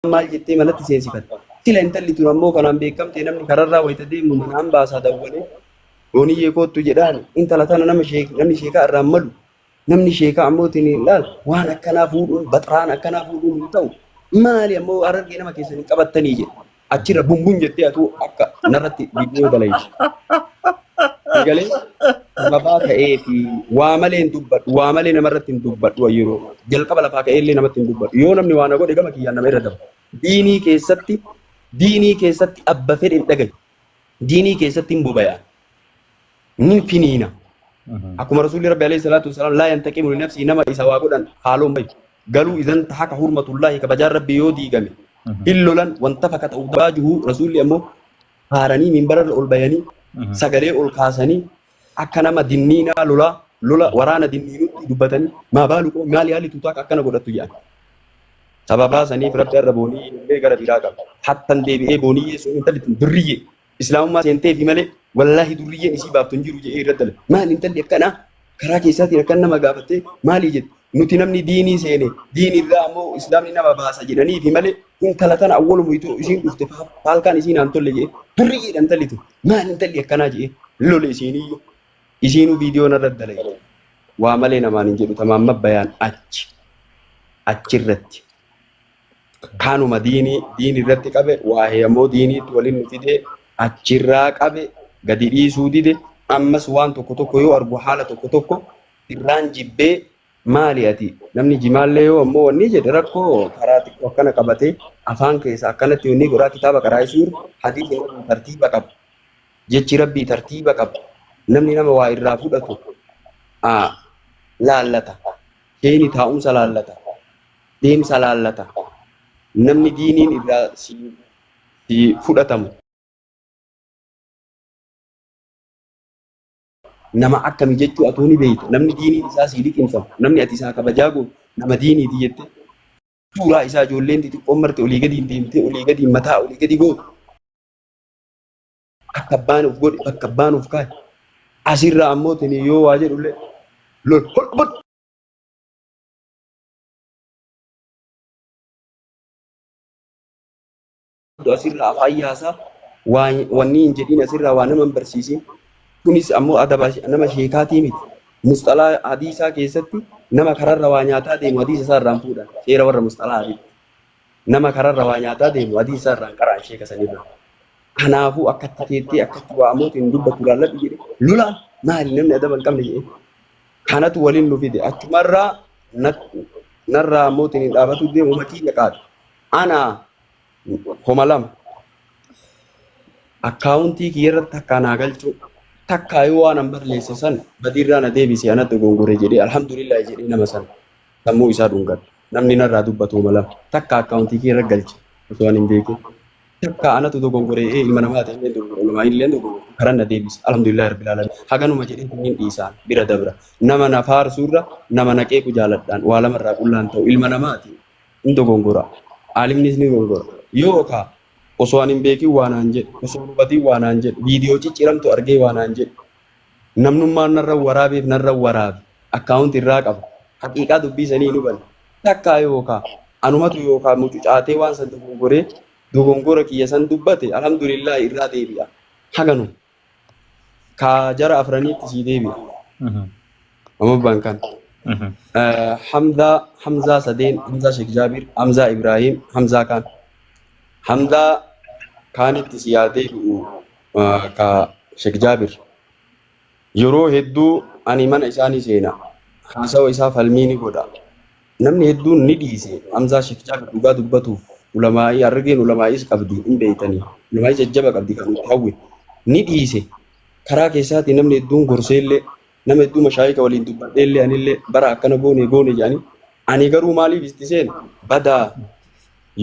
maal jettee manatti seensifatte. Sila intalli tun ammoo kanaan beekamte namni kararraa wayita deemu manaan baasaa dawwalee gooniyyee koottu jedhaan intala tana namni sheekaa irraan malu namni sheekaa ammoo tiniin laal waan akkanaa fuudhuun baxaraan akkanaa fuudhuun hin ta'u maali ammoo harargee nama keessanii qabattanii jedhe achirra bumbuun jettee atuu akka narratti viidiyoo dalayti. Galee sababaa ta'ee fi waa malee hin dubbadhu waa malee namarratti hin dubbadhu yeroo jalqaba lafaa ka'ee illee namatti hin dubbadhu yoo namni waan godhe gama kiyyaan nama irra dabu. Diinii keessatti abba fedhe hin dhagayu. Diinii keessatti hin boba'aa. Nin finiina. Akkuma Rasuulli Rabbi alayhi salaatu wasalaam laa yantaqimu li nafsihi nama isa waa godhan haaloon bayu. Galuu idan tahaka hurmatullaahi kabajaan Rabbi yoo diigame. Illolan wanta fakata udaajuhu Rasuulli ammoo haaranii minbararra ol bayanii sagalee ol kaasanii akka nama dinniinaa lola waraana dinniinutti dubbatanii maa baalu qoo maali haalli tuutaa akkana godhattu jedhan. Sababaa saniif Rabbi irra boonii illee gara biraa qaba. Hattan deebi'ee boonii sun intalli durriyyee islaamummaa seentee fi malee wallaahi durriyyeen isii baaftu hin jiru jedhee irra dala. Maali intalli akkanaa karaa keessaatiin akkan nama gaafattee maali jette nuti namni diinii seene diinirraa ammoo islaamni nama baasa jedhanii fi malee intala tana awwalumu itoo isiin dhufte faalkaan isiin aan tolle jedhee durriyyeedha intalli tun maali intalli akkanaa jedhee lole isiiniyyuu isiinuu viidiyoo narra dalage waa malee namaan hin jedhu tamaamma bayaan achirratti. Kanuma diinii irratti qabe waa ammoo diiniitti waliin nu fide achirraa qabe gadi dhiisuu dide ammas waan tokko yoo argu haala tokko irraan jibbee maali ati namni jimaallee yoo ammoo wanni jedhe rakkoo karaa xiqqoo akkana qabatee afaan keessa akkanatti wanni godhaa kitaaba qaraa'isuun hadiisni tartiiba qaba jechi Rabbii tartiiba qaba namni nama waa irraa fudhatu laallata sheeni taa'umsa laallata deemsa laallata. Namni diiniin irraa si fudhatamu nama akkami jechuu atuu ni beeyta. Namni diiniin isaa si liqimsamu namni ati isaa kabajaa gootu nama diiniiti jette suuraa isaa ijoolleen xixiqqoon marte olii gadi hin deemtee olii gadi mataa olii gadi gootu akka abbaan of godhe bakka abbaan of kaa'e asirraa ammoo tini yoo waa jedhullee lol hodhobot asirraa afaan yaasaa wanni hin jedhin asirraa waa nama hin barsiisin kunis ammoo adaba nama sheekaatii miti musxalaa hadiisaa keessatti nama kararra waa nyaataa deemu hadiisa isaa irraan fuudhan seera warra musxalaa hadiisa nama kararra waa nyaataa deemu hadiisa isaa irraan qaraan sheeka sanirra kanaafuu akkatti teettee akkatti waa ammootiin dubbatu laalladhu jedhe lolaan maali namni adaba hin qabne jedhe kanatu waliin nu fide achumarraa narraa ammootiin hin dhaabatu deemu makiinya qaadu anaa homa lama akkaawuntii kiyyarratti akka naa galchuu takkaa yoo waan an barleesse san badiirraa na deebise anatti gongore jedhee alhamdulillah jedhee nama san sammuu isaa dhungadhu namni narraa dubbatu homa lama takka akkaawuntii kiyyarra galche osoo an hin beekin takka anatu dogongore ilma namaa ta'e dogongore namaa illee dogongore karan na deebise alhamdulillah rabbil alamin haganuma jedhee kunniin dhiisaan bira dabra nama na faarsuurra nama na qeequ jaaladhaan waa lamarraa qullaan ta'u ilma namaati hin dogongora aalimnis ni dogongora yookaan osoo an hin beekin waanaan jedhu osoo hubatiin waanaan jedhu viidiyoo cicciramtu argee waanaan jedhu namnummaan narra waraabeef narra waraabe akkaawunti irraa qaba haqiiqaa dubbiisanii nu bane takkaa yookaan anumatu yookaan mucucaatee waan san dogongora kiyya san dubbate alhamdulillah irraa deebi'a haganu kaa jara afraniitti sii deebi'a amabbaan kan Hamzaa sadeen Hamzaa Sheek Jaabir Hamzaa Ibrahim Hamzaa kan Hamzaa kaanitti si yaadee ka Sheek Jaabir yeroo hedduu ani mana isaanii seena haasawa isaa falmii ni godha namni hedduun ni dhiise Hamzaa Sheek Jaabir dhugaa dubbatuuf ulamaa'ii argeen ulamaa'is qabdi hin beeytanii ulamaa'ii jajjaba qabdi kan nuti hawwe ni dhiise karaa keessaatti namni hedduun gorseellee nama hedduu mashaayika waliin dubbadheellee anillee bara akkana goone jedhanii ani garuu maaliif istiseen badaa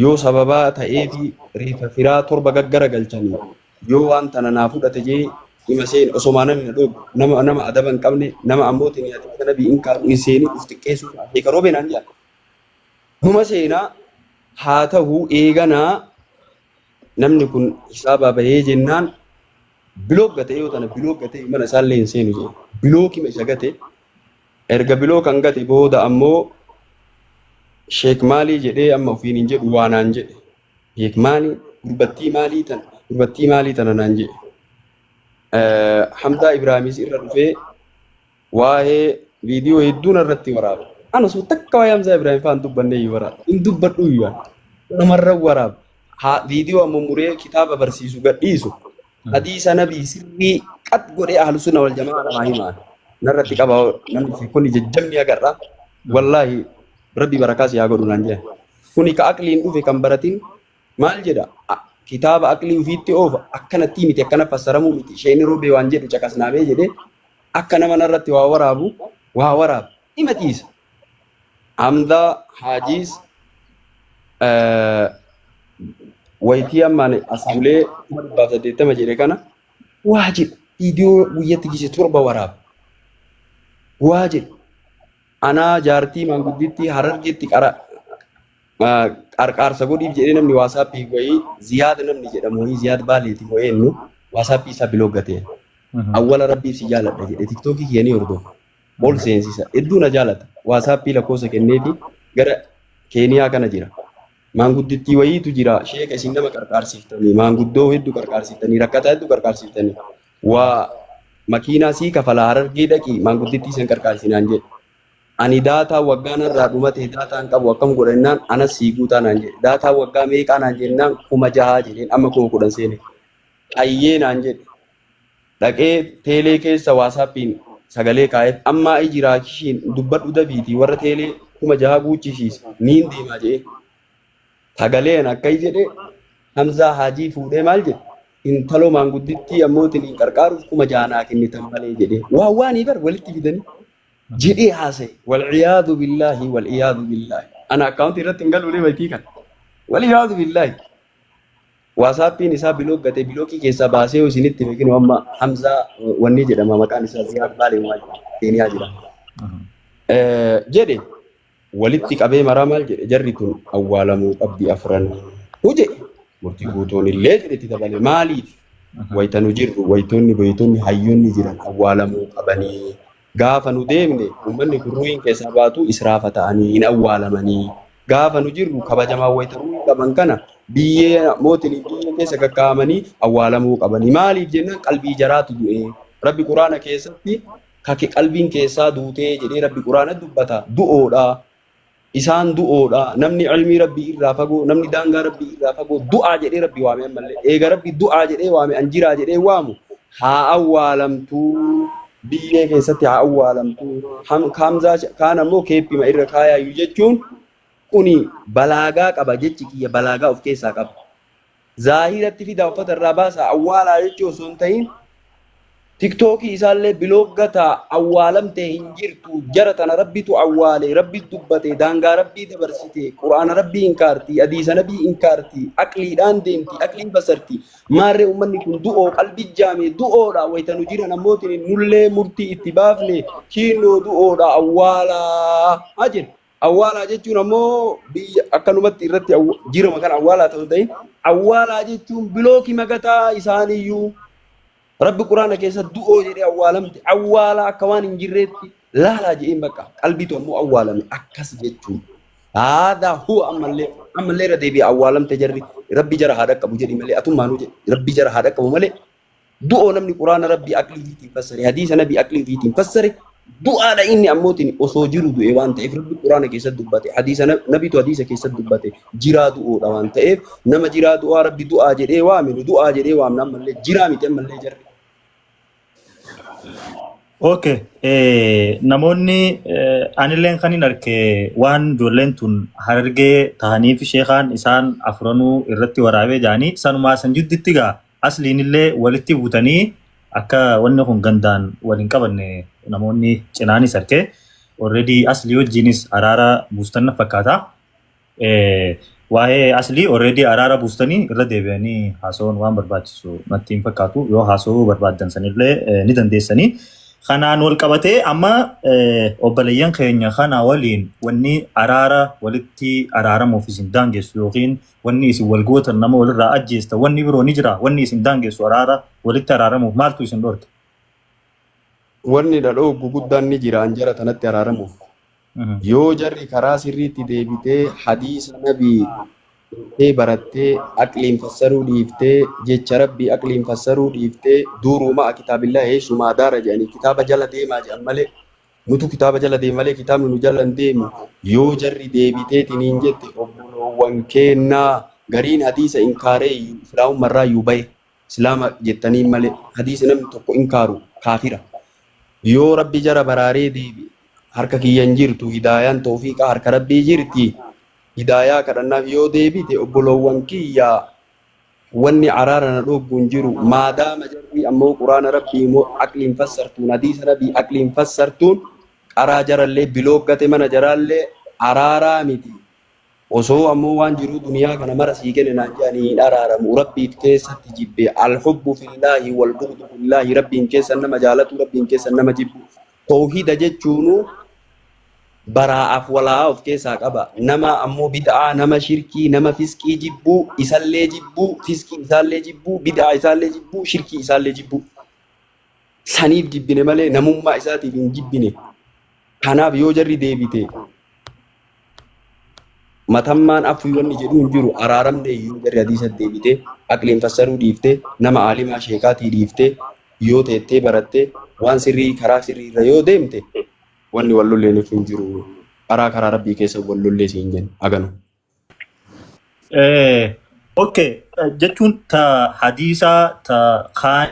yoo sababaa ta'ee fi reefa firaa torba gaggara galchanii yoo waan tana naa fudhate jee hima seen osomaa namni nama adaba hin qabne nama ammoo tiniyaati kana bi'in kaa'u hin seeni uf xiqqeessuu eegaroo beenaan jedhan huma seenaa haa ta'u eeganaa namni kun hisaabaa bahee jennaan biloog gatee yoo tana biloog gatee mana isaallee hin seenu jee bilookima isa gate erga biloo kan gate booda ammoo Sheek maalii jedhee amma ofiin hin jedhu waanaan jedhe beek maali durbatti maalii tan naan jedhe Hamdaa Ibraahimis irra dhufee waa'ee viidiyoo hedduun irratti waraaba. Ana osoo takka waa'ee Hamzaa Ibraahim fa'aan dubbannee iyyuu waraaba. Hin dubbadhu iyyuu namarra waraaba. Viidiyoo amma muree kitaaba barsiisu gadhiisu hadiisa nabii sirrii qat godhee ahlu sunna wal jamaa namaa himaan. Narratti qaba namni kun jajjabni agarra. Wallaahi rabbi barakaa si haa godhu naan jedhan. Kuni ka aqliin dhufe kan baratin maal jedha? Kitaaba aqlii ofiitti oofa akkanatti miti akkana fassaramuu miti isheen roobee waan jedhu caqasnaamee jedhee akka nama narratti waa waraabu himatiisa. Hamdaa Haajiis wayitii ammaan asuulee 80 jedhe kana waa jedhu viidiyoo guyyatti gise 7 waraaba. Waa jedhu anaa jaartii maangudditti harargeetti qarqaarsa godhiif jedhee namni waasaappii wayii Ziyaad namni jedhamu wayii Ziyaad Baaleeti wayii ennu waasaappii isaa biloogatee awwala rabbiif si jaaladha jedhe tiktookii kiyanii hordofu ol seensisa hedduu na jaalata waasaappii lakkoofsa kenneefi gara Keeniyaa kana jira maanguddittii wayiitu jira sheeka isin nama qarqaarsiiftanii maanguddoo hedduu qarqaarsiiftanii rakkataa hedduu qarqaarsiiftanii waa makiinaa sii kafalaa harargee dhaqii maanguddittii isin qarqaarsinaan jedhe ani daataa waggaa narraa dhumate daataan qabu akkam godhannaan anas sii guutaa naan jedhe daataa waggaa meeqaa naan jennaan 6,000 jedheen amma 10,000 seene qayyee naan jedhe dhaqee teelee keessa waasaappiin sagalee kaa'eef amma jiraachishiin dubbadhu dafiitii warra teelee 6,000 guuchisiisa niin deemaa jedhee sagaleen akkay jedhe Hamzaa Haajii fuudhee maal jedhe intaloo maanguddittii ammootiin hin qarqaaruuf 6,000 naa kennitan malee jedhee waanii bar walitti fidanii jedhee haasa'e wal'iyaadu billaahi ana akkaawuntii irratti hin galuulee waytii kan wal'iyaadu billaahi waasaappiin isaa bilooggate bilookii keessaa baasee yoo isinitti beekinu amma Hamzaa wanni jedhama maqaan isaa Ziyaad Baalee waan Keeniyaa jira jedhe walitti qabee maraa maal jedhe jarri kun awwaalamuu qabdi afran huje murtii guutuun illee jedhetti dabale maaliif waytanu jirru waytoonni hayyoonni jiran awwaalamuu qabanii gaafa nu deemne uummanni kurruun keessaa baatu israafa ta'anii hin awwaalamanii gaafa nu jirru kabajamaa waytanuu qaban kana biyyee mootiin biyya keessa kakkaa'amanii awwaalamuu qabanii maaliif jennaan qalbii jaraatu du'e rabbi quraana keessatti kake qalbiin keessaa duutee jedhee rabbi quraana dubbata du'oodha isaan du'oodha namni ilmii rabbii irraa fagoo namni daangaa rabbii irraa fagoo du'aa jedhee rabbi waame ammallee eega rabbi du'aa jedhee waame anjiraa jedhee waamu haa awwaalamtuu biyyee keessatti haa awwaalamtu Hamzaa kaan ammoo keeppima irra kaayaayu jechuun kuni balaagaa qaba jechi kiyya balaagaa of keessaa qaba zaahiratti fidaa uffata irraa baasaa awwaalaa jechuu osoo hin ta'in tiktookii isaallee bilooggataa awwaalamtee hin jirtu jara tana rabbitu awwaale rabbi dubbate daangaa rabbii dabarsite quraana rabbii inkaarti hadiisa nabii inkaarti aqliidhaan deemti aqliin basarti maarree ummanni kun du'oo qalbii jaame du'oodha waytanu jiran ammootiin nullee murtii itti baafne kiinoo du'oodha awwaalaa ajin awwaalaa jechuun ammoo biyya akkanumatti irratti jirama kan awwaalaa ta'u ta'in awwaalaa jechuun bilookii magataa isaaniiyyuu rabbi quraana keessa du'oo jedhee awwaalamte awwaalaa akka waan hin jirreetti laalaa jedheen bakka qalbiitu ammoo awwaalame akkas jechuun haadaa huwa ammallee irra deebi'ee awwaalamte jarri rabbi jara haadha qabu jedhi malee atummaanuu jedhe rabbi jara haadha qabu malee du'oo namni quraana rabbii aqliitiin fassare hadiisa nabii aqliitiin fassare du'aadha inni ammootiin osoo jiru du'e waan ta'eef rabbi quraana keessatti dubbate hadiisa nabiitu hadiisa keessatti dubbate jiraa du'oodha waan ta'eef nama jiraa du'aa rabbi du'aa jedhee waame nu du'aa jedhee waamna ammallee jiraa miti ammallee jarri. Okay, namoonni anilleen kan hin arge waan ijoolleen tun harargee tahanii fi sheekaan isaan afranuu irratti waraabee jaanii sanumaa san jidditti gaa asliin illee walitti buutanii akka wanni kun gandaan waliin qabanne namoonni cinaanis arge already aslii wajjinis araara buustanna fakkaata. Waa'ee aslii already araara buustanii irra deebi'anii haasawuun waan barbaachisu natti hin fakkaatu yoo haasawuu barbaaddan sanillee ni dandeessanii. Kanaan wal qabatee amma obboleeyyan keenya kana waliin wanni araara walitti araaramuuf isin daangessu yookiin wanni isin wal gootan nama walirraa ajjeesta wanni biroo ni jira wanni isin daangessu araara walitti araaramuuf maaltu isin dhorke? Wanni dhadhoo guguddaan ni jira anjara tanatti araaramuuf. Yoo jarri karaa sirriitti deebitee hadiisa nabii barattee aqliin fassaruu dhiiftee jecha rabbii aqliin fassaruu dhiiftee duuruuma kitaabillee heessumaa daara jedhanii kitaaba jala deemaa jedhan malee nutu kitaaba jala deema malee kitaabni nu jala hin deemu yoo jarri deebiteetiniin jette obboloowwan kennaa gariin hadiisa inkaaree islaamummarraa iyyuu bahe islaama jettaniin malee hadiisa namni tokko inkaaru kaafira yoo rabbi jara baraaree deebi harka kiyyan jirtu hidaayaan toofiiqaa harka rabbii jirti hidaayaa kadhannaaf yoo deebite obboloowwan kiyyaa wanni araara na dhogguun jiru maadaama jarri ammoo quraana rabbii immoo aqliin fassartuun hadiisa rabbii aqliin fassartuun qaraa jarallee bilooggate mana jaraallee araaraa miti osoo ammoo waan jiru duniyaa kana mara sii kenne naan jedhanii hin araaramu rabbiif keessatti jibbe alhubbu fillaahi walbughdu fillaahi rabbiin keessan nama jaalatu rabbiin keessan nama jibbu tawhiida jechuunu baraa'aaf walaa of keessaa qaba nama ammoo bid'aa nama shirkii nama fiskii jibbuu isallee jibbuu fiskii isaallee jibbuu bid'aa isaallee jibbuu shirkii isaallee jibbuu saniif jibbine malee namummaa isaatiif hin jibbine kanaaf yoo jarri deebite matammaan afuyyoonni jedhu hin jiru araaramne yoo jarri hadiisa deebite aqliin fassaruu dhiifte nama aalimaa sheekaatii dhiifte yoo teettee baratte waan sirrii karaa sirriirra yoo deemte wanni wallolleen hin jiru karaa rabbii keessa wallollee siin jennu aganu. Okay, jechuun ta hadiisaa ta kaan